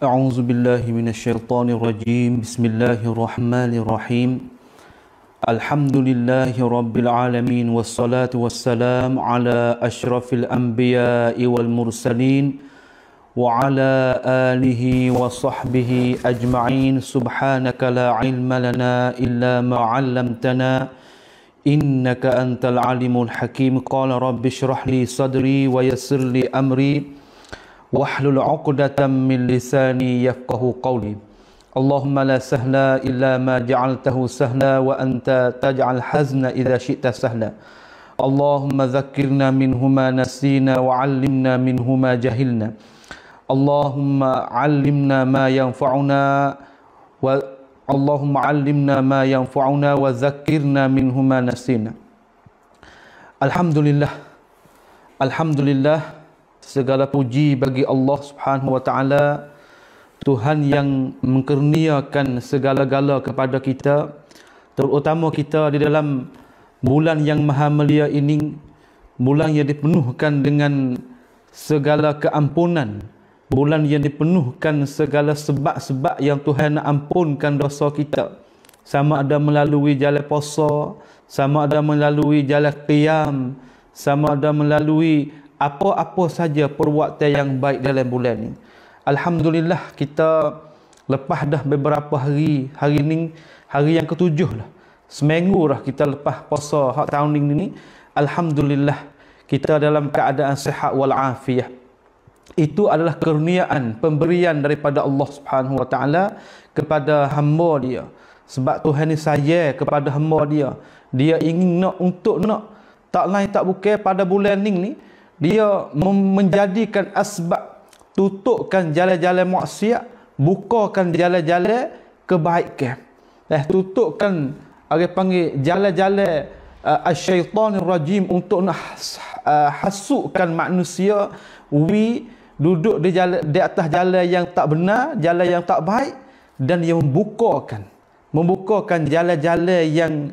أعوذ بالله من الشيطان الرجيم بسم الله الرحمن الرحيم الحمد لله رب العالمين والصلاة والسلام على أشرف الأنبياء والمرسلين وعلى آله وصحبه أجمعين سبحانك لا علم لنا إلا ما علمتنا إنك أنت العليم الحكيم قال رب اشرح لي صدري ويسر لي أمري واحلل عقدة من لساني يفقه قولي اللهم لا سهل إلا ما جعلته سهلا وأنت تجعل الحزن إذا شئت سهلا اللهم ذكرنا منه ما نسينا وعلمنا منه ما جهلنا اللهم علمنا ما ينفعنا اللهم علمنا ما ينفعنا وذكرنا منه ما نسينا. Alhamdulillah, segala puji bagi Allah Subhanahu wa taala, Tuhan yang mengkurniakan segala-gala kepada kita, terutama kita di dalam bulan yang maha mulia ini, bulan yang dipenuhkan dengan segala keampunan, bulan yang dipenuhkan segala sebab-sebab yang Tuhan nak ampunkan dosa kita, sama ada melalui jalan puasa, sama ada melalui jalan qiyam, sama ada melalui apa-apa saja perbuatan yang baik dalam bulan ini. Alhamdulillah, kita lepas dah beberapa hari ni hari yang ketujuh lah, seminggu dah kita lepas puasa hak tahun ini. Alhamdulillah, kita dalam keadaan sihat wal afiah. Itu adalah kurniaan, pemberian daripada Allah Subhanahu wa taala kepada hamba dia. Sebab Tuhan ni sayang kepada hamba dia. Dia ingin nak tak lain tak bukan pada bulan ni dia menjadikan asbab, tutupkan jalan-jalan maksiat, bukakan jalan-jalan kebaikan. Tutupkan orang panggil jalan-jalan syaitanir rajim untuk nak hasukkan manusia duduk di atas jalan yang tak benar, jalan yang tak baik, dan yang membukakan jalan-jalan yang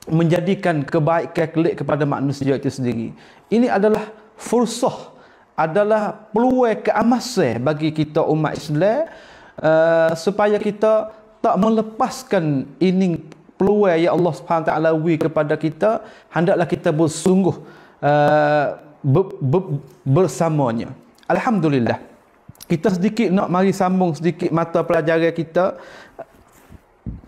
menjadikan kebaikan kelak kepada manusia itu sendiri. Ini adalah fursah, adalah peluang keemasan bagi kita umat Islam, supaya kita tak melepaskan ini peluang yang Allah Subhanahu Wa Taala beri kepada kita. Hendaklah kita bersungguh bersamanya. Alhamdulillah, kita sedikit nak mari sambung sedikit mata pelajaran kita,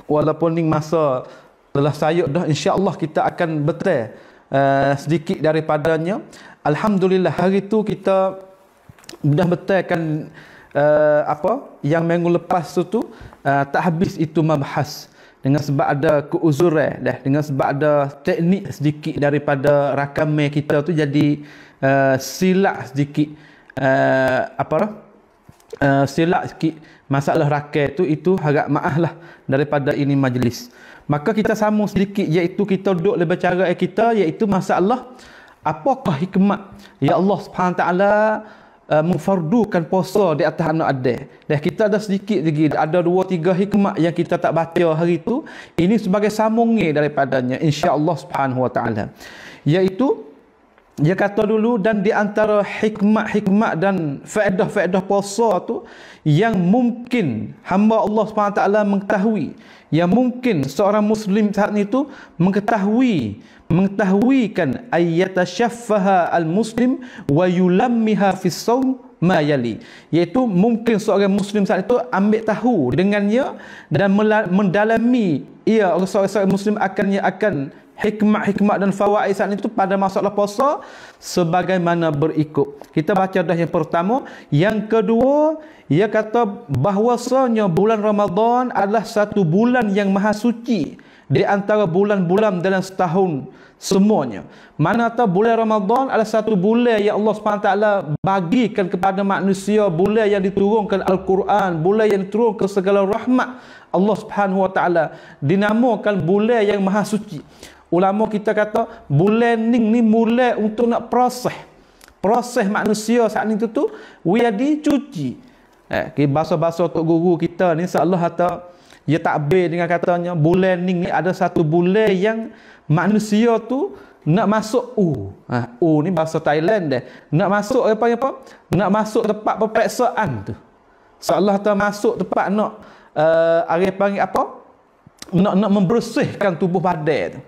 walaupun ni masa telah sayuk dah, insya-Allah kita akan betul sedikit daripadanya. Alhamdulillah, hari tu kita dah betulkan yang minggu lepas tu tak habis itu membahas, dengan sebab ada keuzuran dah, dengan sebab ada teknik sedikit daripada rakaman kita tu jadi silap sedikit, silap sikit masalah rakam tu. Itu harap maaf lah daripada ini majlis. Maka kita sambung sedikit, iaitu kita duduk le bercara kita, iaitu masalah apakah hikmat ya Allah Subhanahu taala memfardukan puasa di atas anak Adam. Dan kita ada sedikit lagi, ada 2-3 hikmat yang kita tak baca hari itu. Ini sebagai sambungnya daripadanya, insya-Allah Subhanahu wa taala. Iaitu dia kata dulu, dan di antara hikmat-hikmat dan faedah-faedah puasa tu yang mungkin hamba Allah Subhanahu taala mengetahui, yang mungkin seorang muslim saat itu mengetahuikan ayatashaffaha al-muslim wa yulammiha fi shaum ma yali, iaitu mungkin seorang muslim saat itu ambil tahu dengannya dan mendalami ia seorang muslim akan hikmat-hikmat dan fawaid saat itu pada masalah puasa sebagaimana berikut. Kita baca dah yang pertama. Yang kedua, ia kata bahwasanya bulan Ramadan adalah satu bulan yang maha suci di antara bulan-bulan dalam setahun semuanya. Mana tahu bulan Ramadan adalah satu bulan yang Allah SWT bagikan kepada manusia, bulan yang diturunkan Al-Quran, bulan yang diturunkan segala rahmat Allah Subhanahu Wa Taala, dinamakan bulan yang maha suci. Ulama kita kata bulan ni mula untuk nak proses manusia saat ni tu dia dicuci. Bahasa-bahasa tok guru kita ni insya-Allah kata Ia takbir dengan katanya bulan ni ada satu bulan yang manusia tu nak masuk ni bahasa Thailand dah. Nak masuk apa? Nak masuk tempat peperiksaan tu. Seolah tak masuk tempat nak orang panggil apa? Nak membersihkan tubuh badan tu.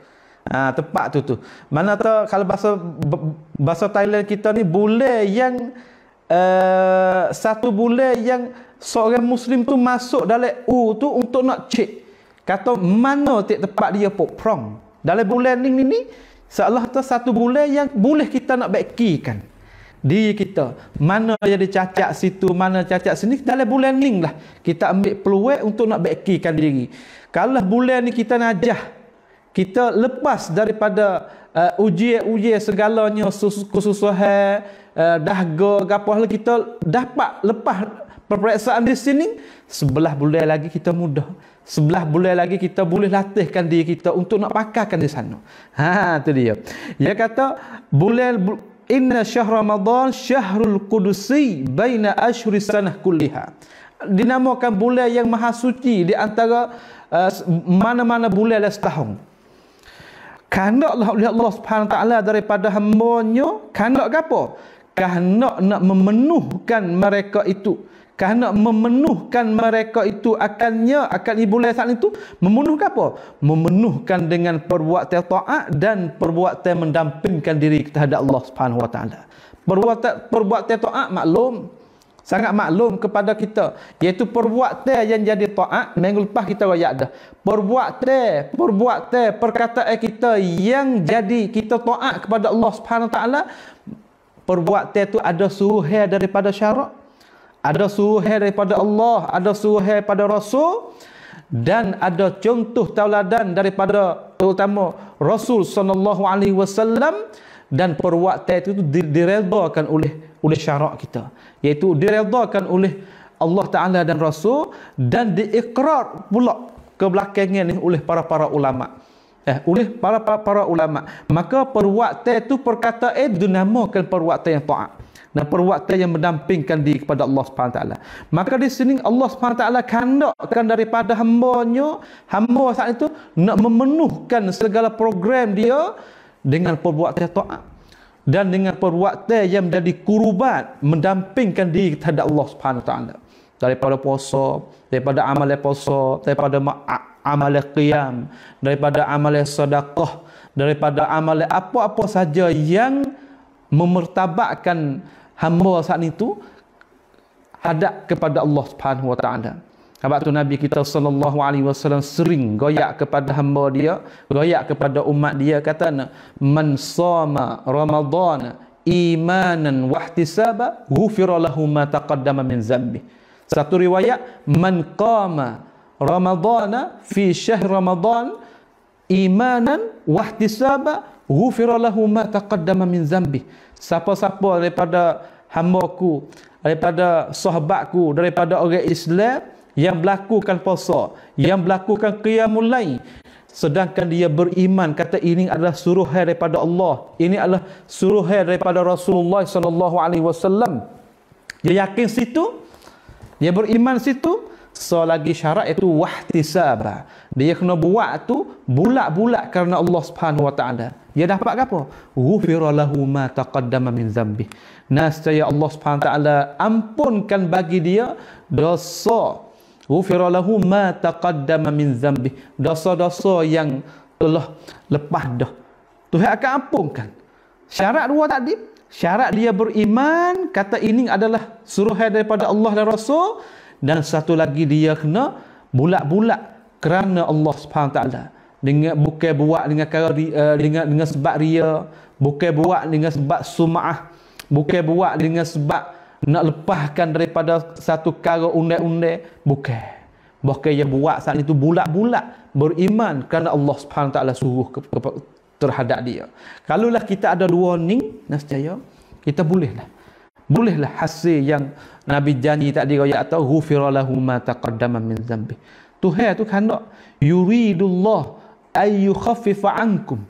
Tempat tu. Mana tahu kalau bahasa Thailand kita ni bulan yang satu bulan yang seorang Muslim tu masuk dalam tu untuk nak cek kata mana tempat dia prom. Dalam bulan ni seolah tu satu bulan yang boleh kita nak baikikan diri kita. Mana jadi cacat situ, mana cacat sini, dalam bulan ni lah kita ambil peluang untuk nak baikikan diri. Kalau bulan ni kita najah, kita lepas daripada ujian segalanya, kesusahan, dahaga, gapo kita dapat lepas peperiksaan di sini, sebelah bulan lagi kita mudah. Sebelah bulan lagi kita boleh latihkan diri kita untuk nak pakarkan di sana. Tu dia. Dia kata inna syahr Ramadan syahrul qudusi baina ashhuri sanah kulliha. Dinamakan bulan yang maha suci di antara mana-mana bulan dalam setahun. Kehendaklah oleh Allah Subhanahu Wa Taala daripada hamba-Nya, kehendak apa? Kehendak nak memenuhkan mereka itu. Kehendak memenuhkan mereka itu akan bulan saat itu memenuhkan apa? Memenuhkan dengan perbuatan taat dan perbuatan mendampingkan diri terhadap Allah Subhanahu Wa Taala. Perbuatan taat maklum, sangat maklum kepada kita, iaitu perbuatan yang jadi taat. Minggu lepas kita royak dah. Perbuatan perkataan kita yang jadi kita taat kepada Allah Subhanahu Wa Taala. Perbuatan itu ada suruhan daripada syarak, ada suruhan daripada Allah, ada suruhan daripada Rasul, dan ada contoh tauladan daripada terutama Rasul sallallahu alaihi wasallam, dan perbuatan itu diredakan oleh syarak kita, iaitu diredakan oleh Allah Taala dan Rasul, dan diikrar pula kebelakangan ni oleh para ulama. Oleh para ulama. Maka perbuatan itu perkataan dinamakan perbuatan yang taat, dan perbuatan yang mendampingkan diri kepada Allah Subhanahu Taala. Maka di sini Allah Subhanahu Taala kandakkan daripada hamba saat itu nak memenuhkan segala program dia dengan perbuatan taat dan dengan perbuatan yang menjadi kurban mendampingkan diri terhadap Allah Subhanahu Taala. Daripada puasa, daripada amalan puasa, daripada amalan qiyam, daripada amalan sedekah, daripada amalan apa-apa saja yang memertabakkan hamba saat itu hadap kepada Allah Subhanahu Wa Taala. Sebab tu Nabi kita sallallahu alaihi wasallam sering goyak kepada hamba dia, goyak kepada umat dia, kata man shama Ramadan imanan wa ihtisaba ghufira lahu ma taqaddama min zambi. Satu riwayat man qama Ramadana fi syahr Ramadan imanan wa ihtisaba ghufira lahu ma taqaddama min zambi. Siapa-siapa daripada hamba-Ku, daripada sahabat-Ku, daripada orang Islam yang melakukan puasa, yang melakukan qiyamul lail, sedangkan dia beriman, kata ini adalah suruhan daripada Allah, ini adalah suruhan daripada Rasulullah sallallahu alaihi wasallam, dia yakin situ, dia beriman situ, selagi syarat itu wahtisaba, dia kena buat tu bulat-bulat kerana Allah Subhanahu Wa Taala. Dia dapat apa? Ghufira lahu ma taqaddama min zambi. Nescaya Allah Subhanahu Wa Taala ampunkan bagi dia dosa. Ghufira lahu ma taqaddama min zambi. Dosa-dosa yang telah lepas dah, Tuhan akan ampunkan. Syarat dua tadi, syarat dia beriman, kata ini adalah suruhan daripada Allah dan Rasul, dan satu lagi dia kena bulat-bulat kerana Allah Subhanahu Wa Taala. Dengan bukan buat dengan cara dengan sebab ria, bukan buat dengan sebab sum'ah, bukan buat dengan sebab nak lepaskan daripada satu cara undang-undang, bukan yang buat saat itu bulat-bulat beriman kerana Allah Subhanahu Wa Taala suruh terhadap dia. Kalaulah kita ada dua ni, nescaya kita bolehlah hasil yang Nabi janji tadi royak atau ghufira lahu ma taqaddama min zambi. Tuhan tu hendak yuridullah ay yukhaffifa ankum,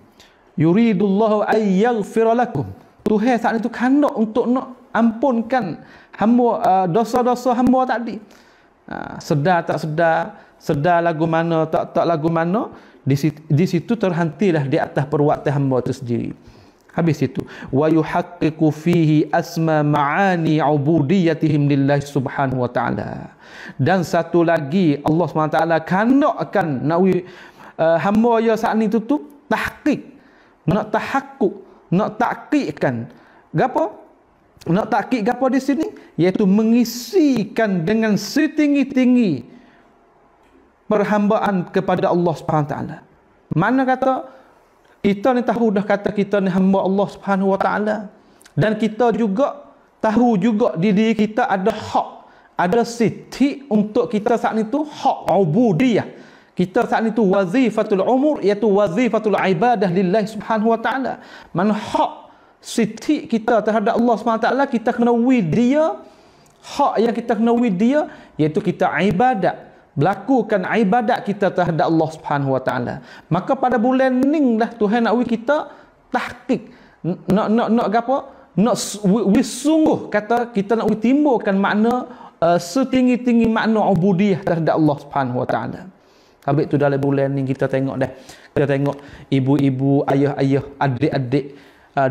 yuridullah ay yaghfira lakum. Tuhan saat itu hendak untuk nak ampunkan hamba dosa-dosa hamba tadi. Sedar tak sedar lagu mana tak lagu mana, di situ terhentilah di atas perbuatan hamba itu sendiri. Habis itu, wa yuhaqqiqu fihi asma ma'ani ubudiyatihim lillahi subhanahu wa ta'ala. Dan satu lagi, Allah SWT kandakkan hamba ya saat ni tu tahqiq, nak tahakkuk, nak tahqiqkan. Gapo? Nak tahqiq gapo di sini? Iaitu mengisikan dengan setinggi-tinggi perhambaan kepada Allah Subhanahu wa taala. Mana kata kita ni tahu dah kata kita ni hamba Allah Subhanahu wa taala, dan kita juga tahu juga di diri kita ada hak, ada siti untuk kita saat ni tu hak ubudiyah. Kita saat ni tu wazifatul umur, iaitu wazifatul ibadah lillahi Subhanahu wa taala. Mana hak siti kita terhadap Allah Subhanahu wa taala, kita kena dia, hak yang kita kena dia iaitu kita ibadat, melakukan ibadat kita terhadap Allah Subhanahu wa taala. Maka pada bulan ni lah Tuhan nak kita tahqiq, nak gapo, nak sungguh kata kita nak timbulkan makna setinggi-tinggi makna ubudiyah terhadap Allah Subhanahu wa taala. Habis tu dalam bulan ni kita tengok dah, kita tengok ibu-ibu, ayah-ayah, adik-adik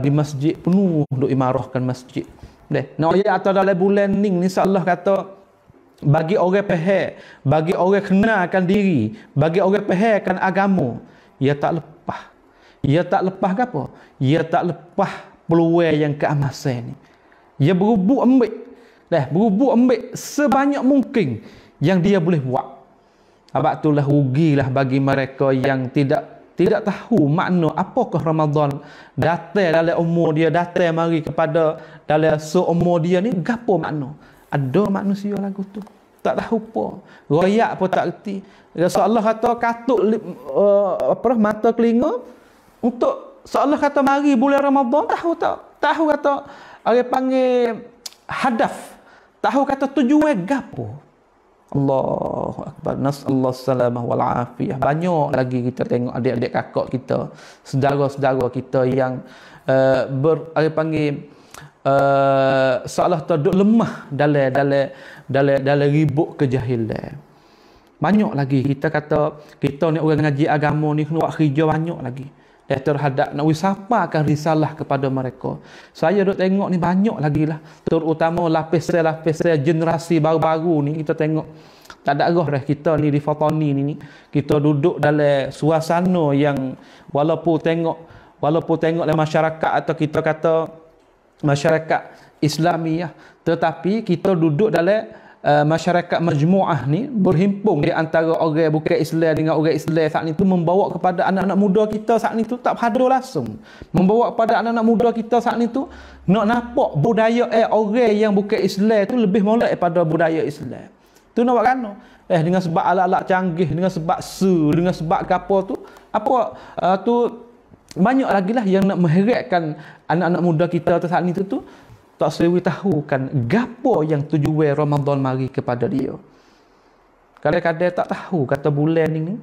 di masjid penuh duk imarahkan masjid. Nak ayat atau dalam bulan ni insya-Allah kata bagi orang faham, bagi orang kenalkan diri, bagi orang fahamkan agama, ia tak lepas. Ia tak lepas ke apa? Ia tak lepas peluang yang keemasan ni. Ia berubuk ambil sebanyak mungkin yang dia boleh buat. Sebab itulah rugilah bagi mereka yang tidak tahu makna apakah Ramadan datang dalam umur dia, datang mari kepada dalam seumur dia ni gapo makna. Ada manusia lagu tu tak tahu apa, royak pun tak reti. Rasulullah kata katuk mata telinga untuk seolah kata mari bulan Ramadan, tahu tak? Tahu kata orang panggil hadaf, tahu kata tujuan gapo. Allahu akbar, nasallahu salamah wal afiyah. Banyak lagi kita tengok adik-adik kakak kita, saudara-saudara kita yang seolah terduk lemah dalam ribut kejahilan. Banyak lagi kita kata kita ni orang ngaji agama ni kena buat kerja banyak lagi terhadap nak wisapakan risalah kepada mereka. Saya duk tengok ni banyak lagi lah, terutama lapis-lapis generasi baru-baru ni. Kita tengok tak ada arah dah kita ni di Fatani ni kita duduk dalam suasana yang walaupun tengok dalam masyarakat atau kita kata masyarakat Islamiah, tetapi kita duduk dalam masyarakat majmuah ni, berhimpun di antara orang bukan Islam dengan orang Islam saat ni tu, membawa kepada anak-anak muda kita saat ni tu tak hadir langsung, membawa kepada anak-anak muda kita saat ni tu nak nampak budaya orang yang bukan Islam tu lebih molek daripada budaya Islam tu. Nak buat kan dengan sebab alat-alat canggih, dengan sebab dengan sebab apa tu tu banyak lagi lah yang nak mengheratkan anak-anak muda kita saat ni tu tak sewi tahu kan gapo yang tujuan Ramadan mari kepada dia. Kadang-kadang tak tahu kata bulan ni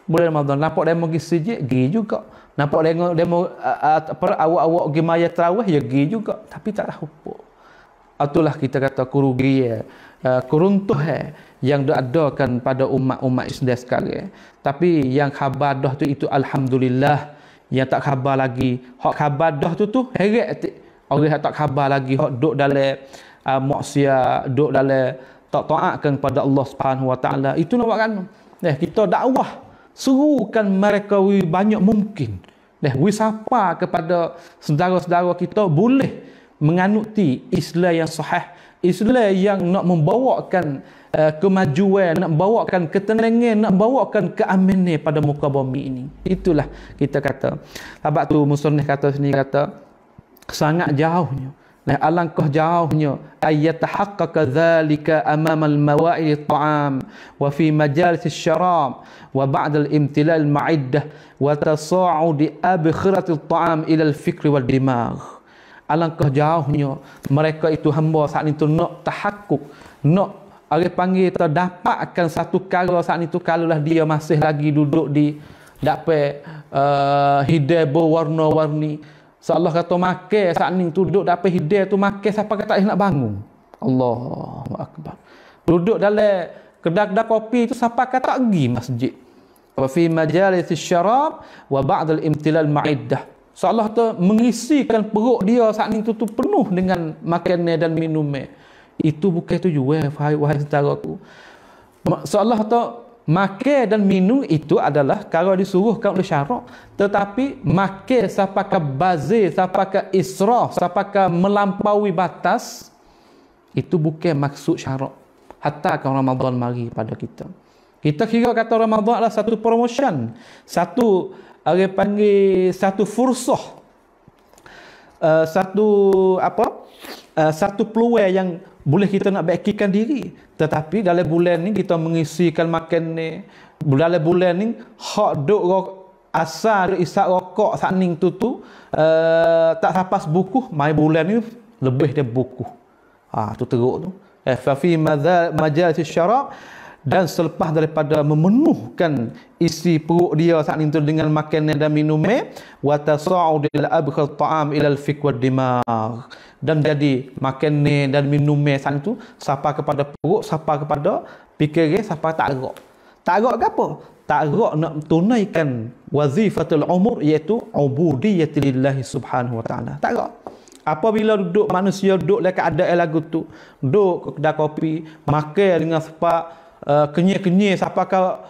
bulan Ramadan, nampak demo pergi sejid pergi juga, nampak demo awak-awak pergi maya tarawih ya pergi juga, tapi tak tahu apa. Itulah kita kata kerugian, keruntuhan yang diadakan pada umat Islam sekarang. Tapi yang khabar dah tu itu alhamdulillah, yang tak khabar lagi, hak khabar dah tu heret orang yang tak khabar lagi, hak duk dalam maksiat, duk dalam tak taatkan kepada Allah Subhanahu wa taala. Itu nak buat kan? Kita dakwah serukan mereka banyak mungkin. Wisapa kepada saudara-saudara kita boleh menganuti Islam yang sahih, Islam yang nak membawakan kemajuan, nak membawakan ketenangan, nak membawakan keamanan pada muka bumi ini. Itulah kita kata. Sebab tu musannif kata sini kata sangat jauhnya, alangkah jauhnya ayatahaqqaqa dzalika amama al-mawa'id at-ta'am wa fi majalis asy-syarab wa ba'da al-imtilal ma'iddah wa tasa'udi abkhirat at-ta'am ila al-fikr wal dimagh. Alangkah jauhnya mereka itu hamba saat itu nak tahakkuk, nak orang panggil terdapatkan satu perkara saat itu, kalaulah dia masih lagi duduk di dapat hidayah berwarna-warni. Allah kata makan saat ni duduk dapat hidayah tu makan siapa kata nak bangun. Allahu akbar. Duduk dalam kedai-kedai kopi itu siapa kata pergi masjid. Wa fi majalis syarab wa ba'd al-imtilal ma'iddah. Seolah tu mengisikan perut dia saat ni tu penuh dengan makanan dan minumnya. Itu bukan tujuan wahai saudaraku. Seolah tu makan dan minum itu adalah kalau disuruhkan oleh syarak, tetapi makan sapakah bazir, sapakah israf, sapakah melampaui batas, itu bukan maksud syarak. Hatta kalau Ramadan mari pada kita, kita kira kata Ramadan adalah satu promotion, satu orang panggil satu fursah, satu peluang yang boleh kita nak baikkan diri. Tetapi dalam bulan ni kita mengisikan makan ni. Dalam bulan ni hak duk asal isak rokok sakning tu tak sapas buku, mai bulan ni lebih dia buku. Tu teruk tu. Fa fi majalis syarab, dan selepas daripada memenuhkan isi perut dia saat itu dengan makanan dan minumnya, wa tasa'udil abkhal ta'am ila al-fik wa dimagh, dan jadi makanan dan minumnya saat itu sapa kepada perut, sapa kepada fikiran, sapa tak gerak. Tak gerak ke apa? Tak gerak nak tunaikan wazifatul umur, iaitu ubudiyyatillahi subhanahu wa ta'ala. Tak gerak. Apabila duduk manusia duduk dekat ada lagu tu, duduk kedai kopi, makan dengan sepak kenyir-kenyir siapakah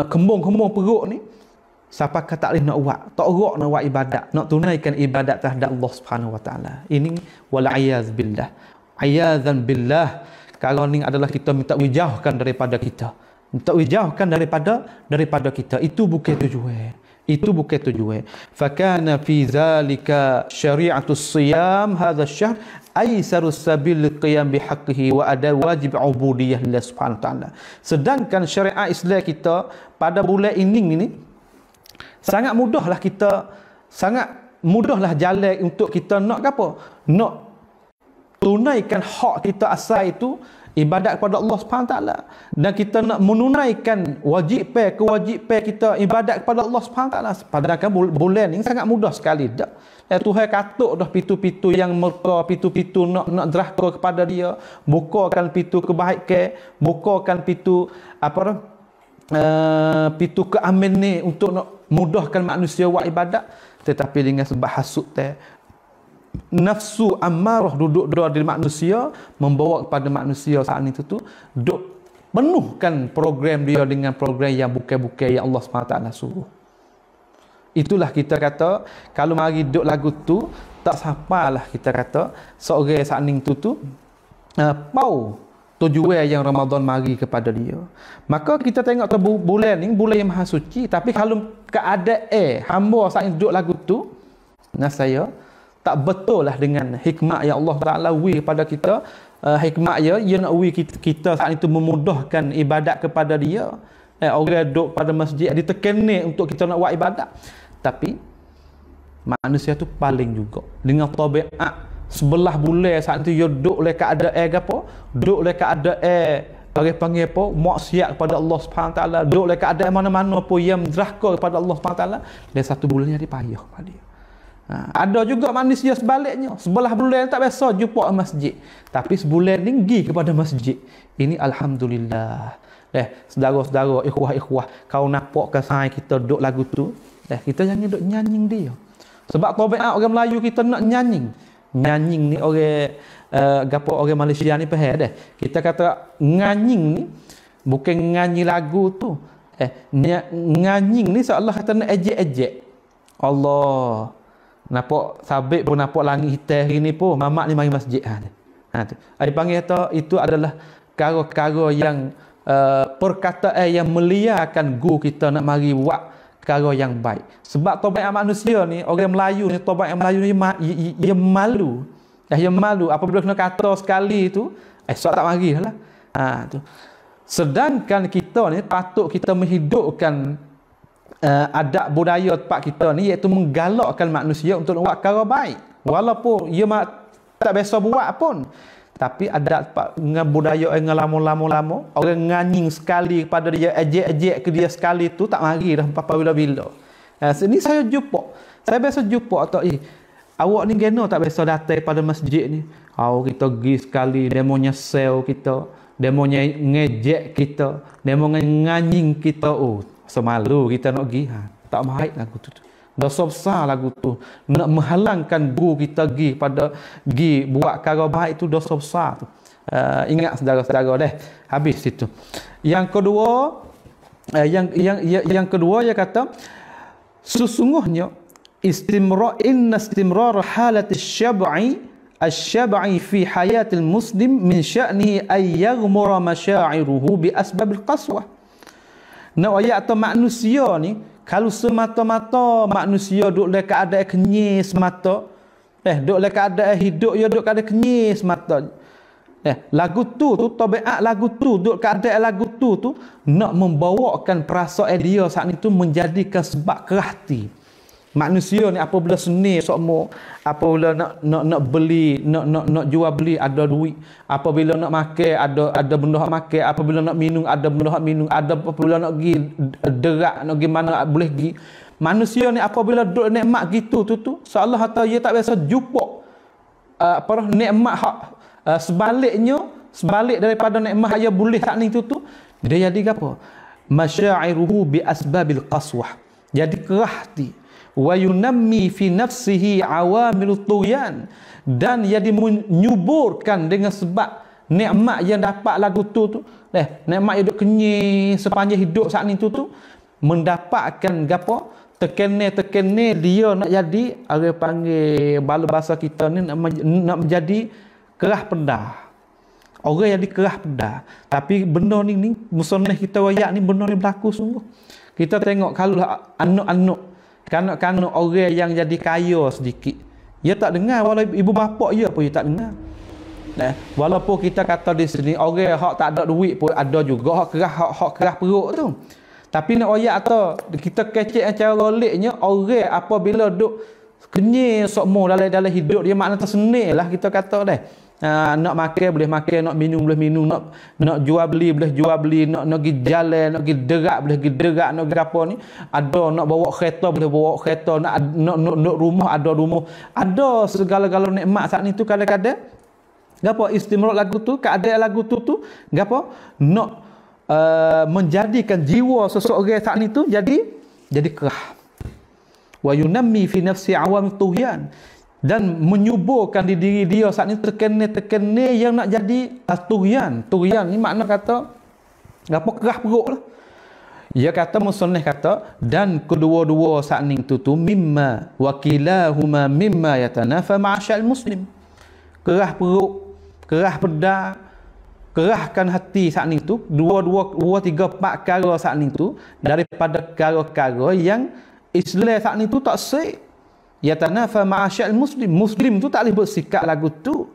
kembung-kembung perut ni, siapakah tak boleh nak buat, tak gerak nak buat ibadat, nak tunaikan ibadat terhadap Allah Subhanahu wa taala. Ini wal a'yaz billah, ayazan billah. Kalau ni adalah kita minta wijauhkan daripada kita, minta wijauhkan daripada kita. Itu bukan tujuan, itu bukan tujuan. Fakana fi zalika syari'atus siyam hadha asy-syahr aisarus sabil qiyam bihaqqihi wa ada wajib ubudiyah lillah subhanahu wa taala. Sedangkan syariat Islam kita pada bulan ini sangat mudahlah jalan untuk kita nak apa? Nak tunaikan hak kita asal itu ibadat kepada Allah Subhanahu wa taala, dan kita nak menunaikan kewajipan kita ibadat kepada Allah Subhanahu wa taala. Padahal bulan ini sangat mudah sekali dah. Tuhan katuk dah pintu-pintu yang merka, pintu-pintu nak derhaka kepada dia, bukakan pintu kebaikan, bukakan pintu pintu keamin ni untuk nak mudahkan manusia buat ibadat. Tetapi dengan sebab hasud nafsu ammarah duduk di manusia, membawa kepada manusia saat itu tu duk penuhkan program dia dengan program yang bukan-bukan yang Allah SWT suruh. Itulah kita kata kalau mari duk lagu tu tak sapalah kita kata seorang saat tu pau tujuan yang Ramadan mari kepada dia. Maka kita tengok tu bulan ni bulan yang maha suci, tapi kalau keadaan hamba saat duk lagu tu, saya tak betul lah dengan hikmat yang Allah Ta'ala wi kepada kita. Hikmat ia nak wi kita saat itu memudahkan ibadat kepada dia. Orang duduk pada masjid ditekenik untuk kita nak buat ibadat. Tapi manusia tu paling juga dengan tabiat sebelah bulan saat itu dia duduk oleh keadaan apa? Duduk oleh keadaan orang panggil apa? Maksiat kepada Allah Subhanahu taala, duduk oleh keadaan mana-mana pun yang derhaka kepada Allah Subhanahu taala, dan satu bulan dia payah pada dia. Ada juga manusia sebaliknya, sebelah bulan tak biasa jumpa masjid, tapi sebulan ni pergi kepada masjid. Ini alhamdulillah. Saudara-saudara, ikhwah-ikhwah, kau nampak ke saya kita duduk lagu tu, kita jangan duduk nyanying dia. Sebab tabiat orang Melayu kita nak nyanying. Nyanying ni orang orang Malaysia ni faham dah. Kita kata nganying ni bukan nyanyi lagu tu. Nganying ni seolah kata nak ejek-ejek. Allah. Nampak sabit pun nampak langit hitam hari ni pun mamak ni mari masjid tu. Dia panggil itu adalah perkara-perkara yang perkataan yang meliarkan kita nak mari buat perkara yang baik. Sebab tabiat manusia ni, orang Melayu ni, tabiat Melayu ni dia malu. Dia malu apabila kena kata sekali tu, esok tak mari lah. Tu. Sedangkan kita ni patut kita menghidupkan adab budaya tempat kita ni, iaitu menggalakkan manusia untuk buat perkara baik. Walaupun ia tak biasa buat pun. Tapi ada dengan budaya yang lama-lama orang nganying sekali kepada dia, ejek-ejek ke dia sekali tu tak mari dah bila-bila. Sini saya biasa jumpa atau awak ni geno tak biasa datang pada masjid ni. Kita pergi sekali demonya sel kita. demo ngejek kita, demo nganying kita, oh semalu kita nak pergi, tak baik lagu tu. Dosa besar lagu tu. Nak menghalangkan guru kita pergi buat perkara baik tu dosa besar tu. Ingat saudara-saudara deh. Habis itu. Yang kedua, yang kedua dia kata sesungguhnya istimrar halat asy-syab'i fi hayatil muslim min sya'nihi ay yaghmura masya'iruhu bi asbabil qaswah. Nak ayat atau manusia ni kalau semata-mata manusia duduk dalam keadaan kenyir semata, duduk dalam keadaan hidup dia duduk keadaan kenyir semata. Lagu tu tabiat lagu tu, duduk keadaan lagu tu nak membawakan perasaan dia saat itu menjadikan sebab kerah hati. Manusia ni apabila seni sokmo, apabila nak beli, nak jual beli ada duit, apabila nak makan ada benda hak makan, apabila nak minum ada benda hak minum, apabila nak pergi derak nak pergi mana boleh pergi. Manusia ni apabila duduk nikmat gitu tu seolah atau dia tak biasa jumpa nikmat hak sebalik daripada nikmat yang boleh hak ni tu dia jadi apa? Masyairuhu bi asbabil qaswah. Jadi kerah hati. Wa yunammi fi nafsihi awamilut tughyan, dan ia menyuburkan dengan sebab nikmat yang dapat lagu tu nikmat hidup kenyir sepanjang hidup saat ni tu mendapatkan gapo tekene dia nak jadi orang panggil bala bahasa kita ni nak menjadi kerah pedah. Orang jadi kerah pedah. Tapi benda ni musannaf kita wayak ni benda ni berlaku sungguh. Kita tengok kalau anak-anak kanak-kanak orang yang jadi kaya sedikit, dia tak dengar, walau ibu bapa dia pun dia tak dengar. Walaupun kita kata di sini orang hak tak ada duit pun ada juga hak kerah perut tu. Tapi nak ayat atau kita kecek cara goliknya orang apabila duk kenyir sokmo dalam hidup dia, makna tersenil lah kita kata dah. Nak makan boleh makan, nak minum boleh minum, nak jual beli boleh jual beli, nak pergi jalan, nak pergi derak boleh pergi derak, nak pergi apa ni, ada nak bawa kereta boleh bawa kereta, nak rumah ada rumah, ada segala-gala nikmat saat ni tu. Kadang-kadang gapo istimrar lagu tu, keadaan lagu tu gapo nak menjadikan jiwa seseorang saat ni tu jadi kerah. Wa yunammi fi nafsi awam tughyan, dan menyuburkan di diri dia saat ni tekene yang nak jadi tughyan. Tughyan ni makna kata gapo kerah perut lah. Dia kata musannaf kata dan kedua-dua saat ni tu mimma wakilahuma mimma yatanafa ma'asyal muslim. Kerah perut, kerah pedah, kerahkan hati saat ni tu, dua, tiga, empat perkara saat ni tu daripada perkara-perkara yang Islam saat ni tu tak sah. Yatanafa ma'asyal muslim tu tak boleh bersikap lagu tu.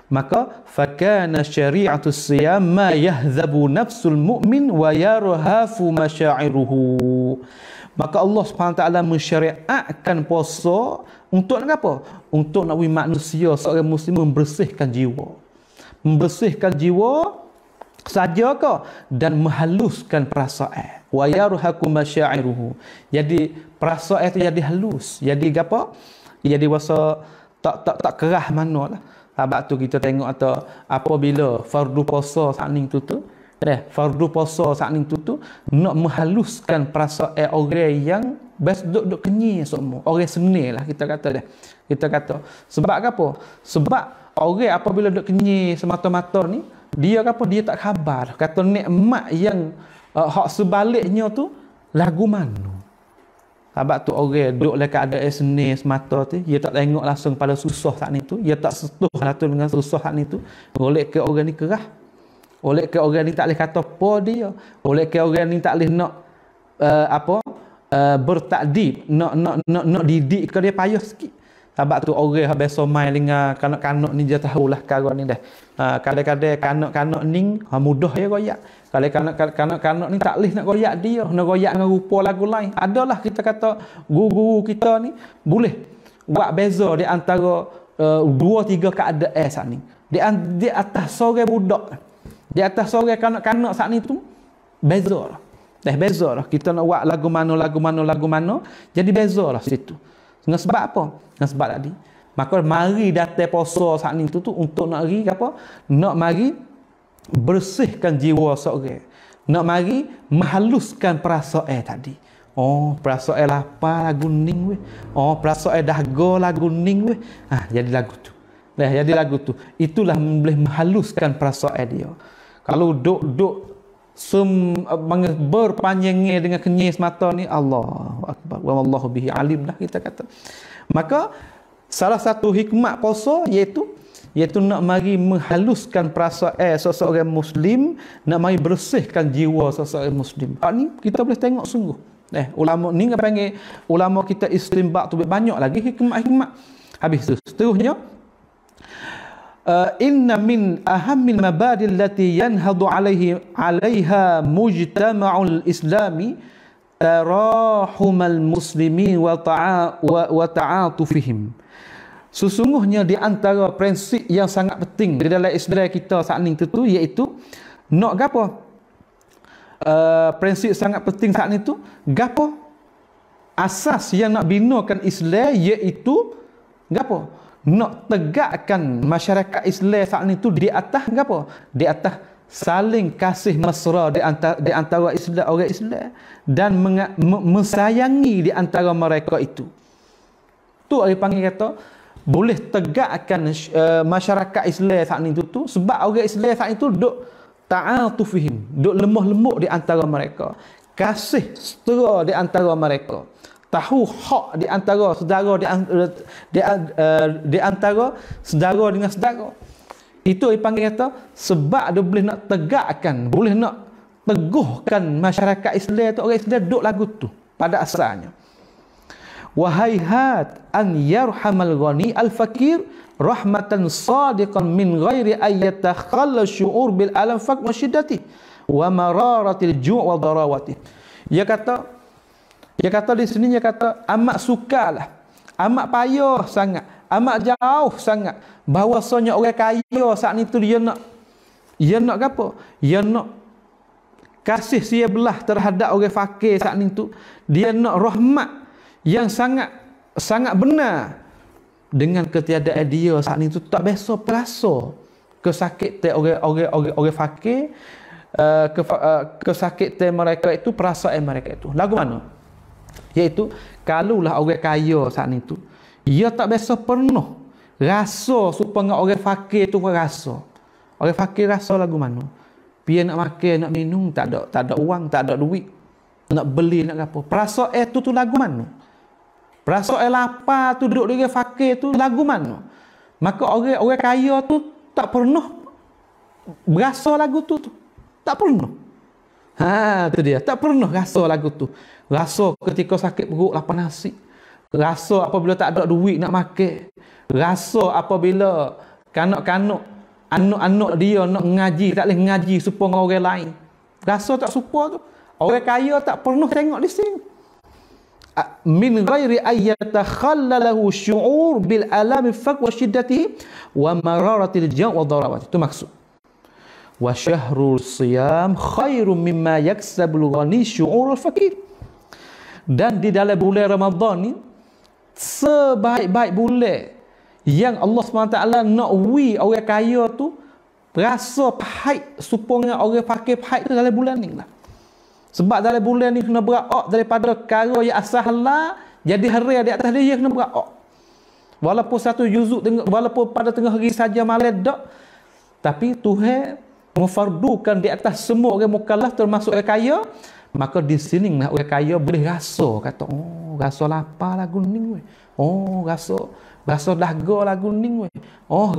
Maka fakana syari'atus siyam ma yahzabu nafsul mu'min wa yarhafu masyairuhu. Maka Allah Subhanahu taala mensyariatkan puasa untuk nak apa? Untuk nak bagi manusia seorang muslim membersihkan jiwa. Membersihkan jiwa saja ke dan menghaluskan perasaan. Wa yarhaku masyairuhu. Jadi perasaan itu jadi halus, jadi gapo? Jadi rasa tak kerah manalah. Sebab tu kita tengok atau apabila fardu puasa saat ni tu fardu puasa saat ni tu nak menghaluskan perasaan orang yang best duk kenyir semua. Orang seni lah kita kata dah. Kita kata sebab apa? Sebab orang apabila duk kenyir semata-mata ni dia apa? Dia tak khabar kata nikmat yang hak sebaliknya tu lagu mana. Sebab tu orang duduk dalam keadaan seni semata tu, dia tak tengok langsung pada susah saat ni tu, dia tak sentuh langsung dengan susah saat ni tu. Oleh ke orang ni kerah, oleh ke orang ni tak boleh kata apa dia, oleh ke orang ni tak boleh nak bertakdib, nak didik ke dia payah sikit. Sebab tu orang biasa main dengan kanak-kanak ni dia tahulah perkara ni dah. Kadang-kadang kanak-kanak ni mudah ya goyak. Kalau kanak-kanak ni tak boleh nak goyak dia, nak goyak dengan rupa lagu lain. Adalah kita kata guru-guru kita ni boleh buat beza di antara dua tiga keadaan saat ni. Di atas seorang budak, di atas seorang kanak-kanak saat ni tu beza lah. Beza lah. Kita nak buat lagu mana, jadi beza lah situ. Dengan sebab apa? Dengan sebab tadi. Maka mari datang puasa saat ni tu untuk nak mari apa? Nak mari bersihkan jiwa seorang, nak mari menghaluskan perasaan tadi. Oh, perasaan lapar lagu ning weh. Oh, perasaan dahaga lagu ning weh. Jadi lagu tu. Jadi lagu tu. Itulah boleh menghaluskan perasaan dia. Kalau duk berpanjangnya dengan kenyis mata ni, Allahu akbar wa wallahu bihi alim dah kita kata. Maka salah satu hikmat puasa iaitu nak mari menghaluskan perasaan seseorang muslim, nak mari bersihkan jiwa seseorang muslim. Ni kita boleh tengok sungguh. Ulama ni panggil ulama kita istinbat tu banyak lagi hikmat-hikmat. Habis tu seterusnya, inna min ahammil mabadi allati yanhadu alaiha mujtama'ul islami tarahumal muslimin wa ta'atufihim. Sesungguhnya di antara prinsip yang sangat penting di dalam Islam kita saat ni tu iaitu nak gapo? Prinsip sangat penting saat ni tu gapo? Asas yang nak binakan Islam iaitu gapo? Nak tegakkan masyarakat Islam saat ni tu di atas gapo? Di atas saling kasih mesra di antara Islam, orang Islam, dan mensayangi di antara mereka itu. Tu orang panggil kata boleh tegakkan masyarakat Islam saat ni tu sebab orang Islam saat itu duk ta'atufihim, duk lemah lembut di antara mereka, kasih setera di antara mereka, tahu hak di antara saudara di antara saudara dengan saudara. Itu dipanggil kata sebab dia boleh nak tegakkan, boleh nak teguhkan masyarakat Islam tu, orang Islam duk lagu tu pada asalnya. Wahaihat an yarhamal ghani al fakir rahmatan sadiqan min ghairi ayyatakhalla syu'ur bil alam faq wa syiddati wa mararatil ju' wa darawati. Dia kata di sini dia kata amat sukarlah, amat payah sangat, amat jauh sangat bahawasanya orang kaya saat itu dia nak apa? Dia nak kasih sia belah terhadap orang fakir saat itu. Dia nak rahmat yang sangat benar dengan ketiadaan dia saat itu. Tak biasa perasa kesakitan orang fakir, kesakitan mereka itu, perasaan mereka itu. Lagu mana? Iaitu kalulah orang kaya saat itu, ia tak biasa pernah rasa supaya orang fakir itu rasa. Orang fakir rasa lagu mana? Dia nak makan, nak minum, tak ada wang, tak ada duit, nak beli, nak apa. Perasaan itu lagu mana? Perasaan lapar tu duduk dengan fakir tu lagu mana? Maka orang kaya tu tak pernah berasa lagu tu. Tak pernah. Tu dia. Tak pernah rasa lagu tu. Rasa ketika sakit perut lapar nasi. Rasa apabila tak ada duit nak makan. Rasa apabila kanak-kanak, anak-anak dia nak ngaji, tak boleh ngaji supaya orang lain. Rasa tak supaya tu. Orang kaya tak pernah tengok di sini. Min ghairi ayyatakhalalahu syu'ur bil alami faq wa syiddatihi wa mararatil ja' wa darawati. Itu maksud. Wa syahrul siyam khairum mimma yaksabul ghani syu'urul fakir. Dan di dalam bulan Ramadan ni sebaik-baik bulan yang Allah SWT nak orang kaya tu rasa pahit supaya orang fakir pahit tu dalam bulan ni lah. Sebab dalam bulan ni kena berak daripada perkara yang asal jadi hari di atas dia kena berak. Walaupun satu juzuk, walaupun pada tengah hari saja malam dak, tapi Tuhan memfardukan di atas semua orang mukallaf termasuk orang kaya. Maka di sini lah orang kaya boleh rasa, kata rasa lapar lagu ni weh. Rasa dahaga lagu ni weh.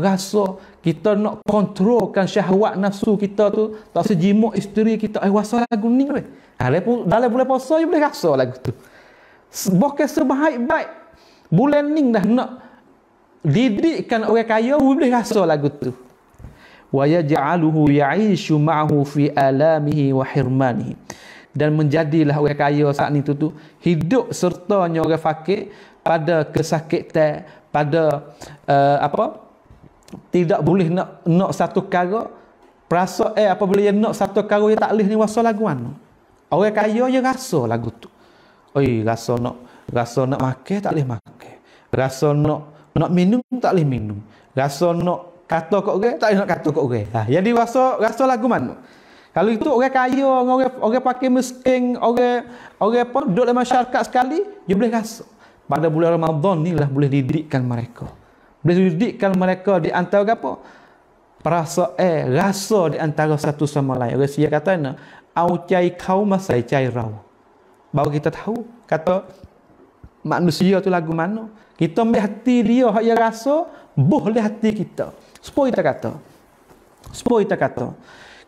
Rasa kita nak kontrolkan syahwat nafsu kita tu, tak sejimuk isteri kita, rasa lagu ni weh. Dalam bulan puasa dia boleh rasa lagu tu. Bukan sebaik-baik bulan ni dah nak didikkan orang kaya boleh rasa lagu tu. Wa yaj'aluhu ya'ishu ma'ahu fi alamihi wa hirmanihi. Dan menjadilah orang kaya saat ni tu hidup sertanya orang fakir pada kesakitan, pada tidak boleh nak satu perkara, perasaan apabila dia nak satu perkara dia tak boleh ni rasa lagu mana. Orang kaya dia rasa lagu tu. Rasa nak makan tak boleh makan. Rasa nak minum tak boleh minum. Rasa nak kata kat orang, tak nak kata kat orang. Jadi rasa lagu mana? Kalau itu orang kaya, orang pakai miskin, orang apa duduk dalam masyarakat sekali, dia boleh rasa. Pada bulan Ramadan ni lah boleh didikkan mereka. Boleh didikkan mereka di antara apa? Perasaan, rasa di antara satu sama lain. Orang Sia kata na, au cai kau masai cai rau. Baru kita tahu kata manusia tu lagu mana. Kita ambil hati dia hak dia rasa, boleh hati kita. Supaya kita kata.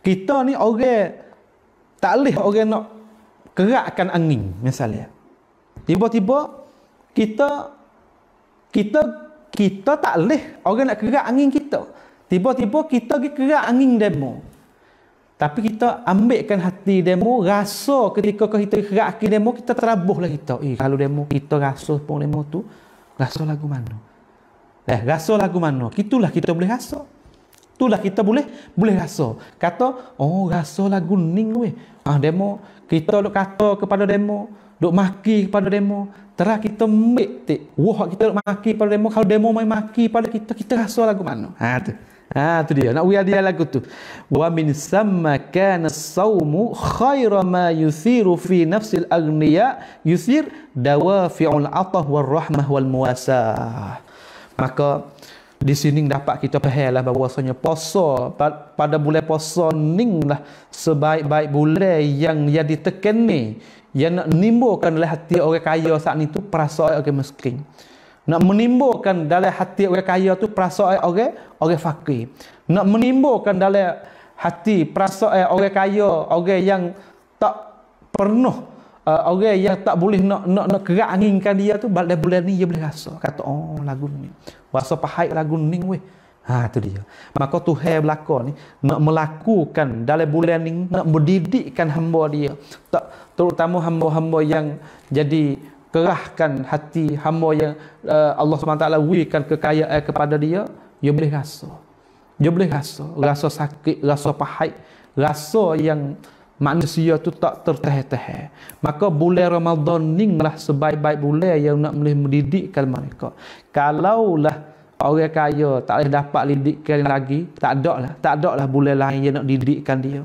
Kita ni orang tak boleh orang nak gerakkan angin misalnya. Tiba-tiba kita tak boleh orang nak gerak angin kita. Tiba-tiba kita pergi gerak angin demo. Tapi kita ambilkan hati demo, rasa ketika kita gerak angin demo, kita terabuhlah kita. Kalau demo kita rasa pun demo tu, rasa lagu mana? Rasa lagu mana? Itulah kita boleh rasa. Itulah kita boleh rasa. Kata, rasa lagu ning weh. Demo, kita duk kata kepada demo, duk maki kepada demo. Terus kita ambil tik. Kita duk maki kepada demo. Kalau demo main maki pada kita rasa lagu mana? Tu dia. Nak uya dia lagu tu. Wa min samma kana as-sawmu khayra ma yuthiru fi nafsil aghniya yuthir dawafi'ul atah wal rahmah wal muwasah. Maka di sini dapat kita fahamlah bahawasanya puasa pada bulan puasa ning lah sebaik-baik bulan yang ditekeni, yang nak menimbulkan dalam hati orang kaya saat ni tu perasaan orang miskin. Nak menimbulkan dalam hati orang kaya tu perasaan orang fakir. Nak menimbulkan dalam hati perasaan orang kaya, orang yang tak pernah orang yang tak boleh nak gerak anginkan dia tu, pada bulan ni dia boleh rasa. Kata, lagu ni. Rasa pahit lagu ni weh. Tu dia. Maka Tuhan belaka ni nak melakukan dalam bulan ni, nak mendidikkan hamba dia. Terutama hamba-hamba yang jadi kerahkan hati, hamba yang Allah SWT berikan kekayaan kepada dia, dia boleh rasa. Dia boleh rasa. Rasa sakit, rasa pahit, rasa yang manusia tu tak tertahan-tahan. Maka bulan Ramadan ni lah sebaik-baik bulan yang nak boleh mendidikkan mereka. Kalaulah orang kaya tak boleh dapat didikkan lagi, tak ada lah bulan lain yang nak didikkan dia.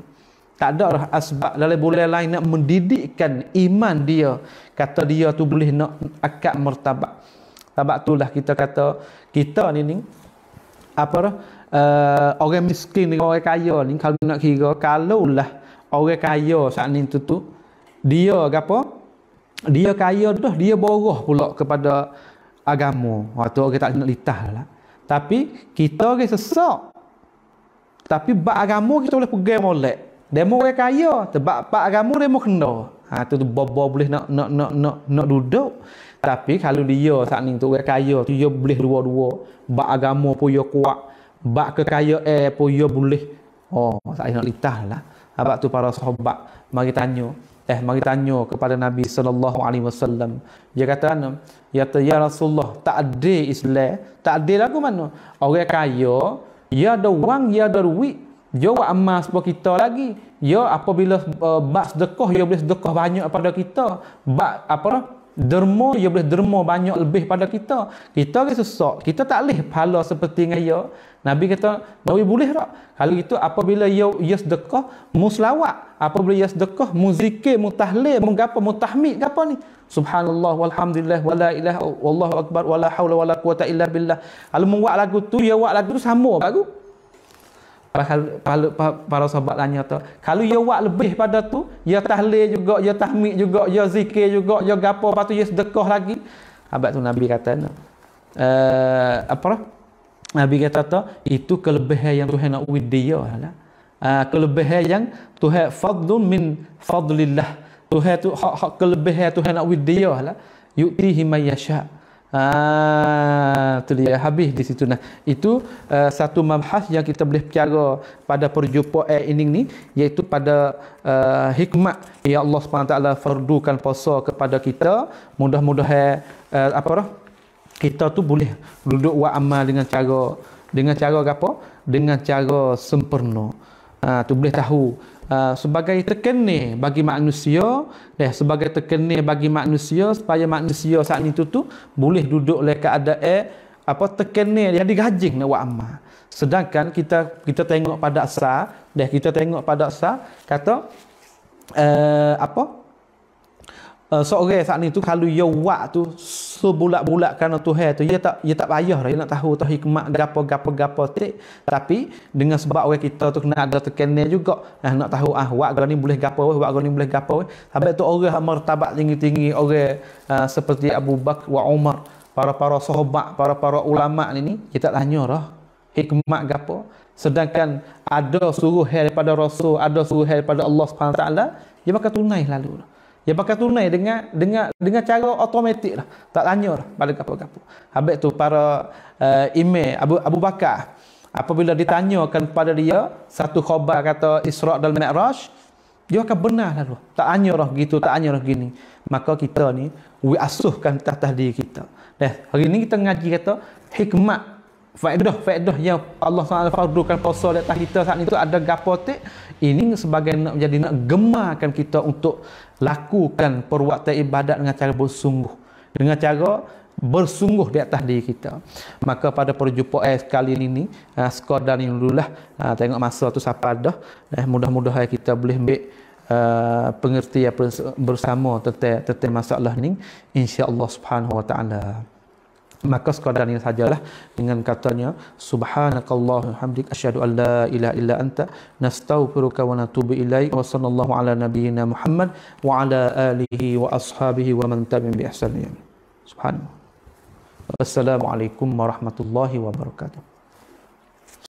Tak ada lah asbab dalam bulan lain nak mendidikkan iman dia. Kata dia tu boleh nak akad martabat. Sebab itulah kita kata kita ni orang miskin dengan orang kaya ni, kalau nak kira, kalaulah orang kaya saat ni tu dia apa? Dia kaya tu dia boroh pula kepada agama. Waktu orang tak nak litah lah. Tapi kita orang sesak. Tapi bab agama kita boleh pegang molek. Demo orang kaya, sebab bab agama demo kena. Tu bobo boleh nak duduk. Tapi kalau dia saat ni tu orang kaya tu dia boleh dua-dua. Bab agama pun dia kuat. Bab kekayaan pun dia boleh. Tak nak litah lah. Sebab tu para sahabat mari tanya kepada Nabi sallallahu alaihi wasallam. Dia kata ya Rasulullah, tak ada Islam, tak ada lagu mana? Orang kaya, dia ada wang, dia ada duit, dia buat amal sebab kita lagi. Ya apabila bak sedekah, dia boleh sedekah banyak pada kita. Bak derma, dia boleh derma banyak lebih pada kita. Kita ke sesak, kita tak boleh pahala seperti dengan dia. Nabi kata, Nabi boleh tak? Kalau itu apabila ia sedekah, muslawat. Apabila ia sedekah, muzikir, mutahlil, mengapa, mutahmid, apa ni? Subhanallah, walhamdulillah, wala ilaha, wallahu akbar, wala hawla, wala quwata illa billah. Kalau membuat lagu tu, ia buat lagu tu sama lagu. Para sahabat tanya tu, kalau ia buat lebih pada tu, ia tahlil juga, ia tahmid juga, ia zikir juga, ia gapo, lepas tu ia sedekah lagi. Abad tu Nabi kata, Nabi kata tu, itu kelebihan yang Tuhan nak uji dia lah. Kelebihan yang Tuhan fadlun min fadlillah. Tuhan tu hak kelebihan Tuhan nak uji dia lah. Yu'tihi may yasha. Tu dia habis di situ. Nah, itu satu mabhas yang kita boleh bicara pada perjumpaan ini ni, iaitu pada hikmat yang Allah SWT fardukan puasa kepada kita. Mudah-mudahan kita tu boleh duduk buat amal dengan cara apa? Dengan cara sempurna. Tu boleh tahu sebagai tekeni bagi manusia, sebagai tekeni bagi manusia supaya manusia saat itu tu boleh duduk oleh keadaan tekeni yang digajing nak buat amal. Sedangkan kita tengok pada asal, kita tengok pada asal kata seorang saat ni tu kalau dia buat tu sebulat-bulat kerana Tuhan tu, dia tak payah dah, dia nak tahu hikmat gapo tapi dengan sebab orang kita tu kena ada tekanan juga, nak tahu buat gala ni boleh gapo, buat gala ni boleh gapo. Sampai tu orang martabat tinggi-tinggi, orang seperti Abu Bakar wa Umar, para sahabat, para ulama ni kita tak tanya dah hikmat gapo. Sedangkan ada suruh daripada Rasul, ada suruh daripada Allah Subhanahu Wa Taala, dia bakal tunai lalu. Dia bakal tunai dengan cara automatik lah. Tak tanya lah pada gapo-gapo. Habis tu para imam Abu Bakar, apabila ditanyakan pada dia satu khabar kata Isra' dan Mi'raj, dia akan benar lalu. Tak tanya lah gitu, tak tanya lah gini. Maka kita ni asuhkan atas diri kita. Hari ni kita ngaji kata hikmat, faedah yang Allah SWT fardukan puasa di atas kita saat itu ada gapo tik. Ini sebagai nak menjadi nak gemarkan kita untuk lakukan perbuatan ibadat dengan cara bersungguh, dengan cara bersungguh di atas diri kita. Maka pada perjumpaan sekali ini sekadar ini dululah, tengok masa tu sampai dah. Mudah-mudahan kita boleh ambil pengertian bersama tentang masalah ni, insya-Allah Subhanahu Wa Taala. Maka sekadar ini sajalah dengan katanya subhanakallahumma hamdik asyhadu an la ilaha illa anta nastaghfiruka wa natubu ilaik wa sallallahu ala nabiyyina Muhammad wa ala alihi wa ashabihi wa man tabi'ahum bi ihsan. Subhanallah. Wassalamualaikum warahmatullahi wabarakatuh.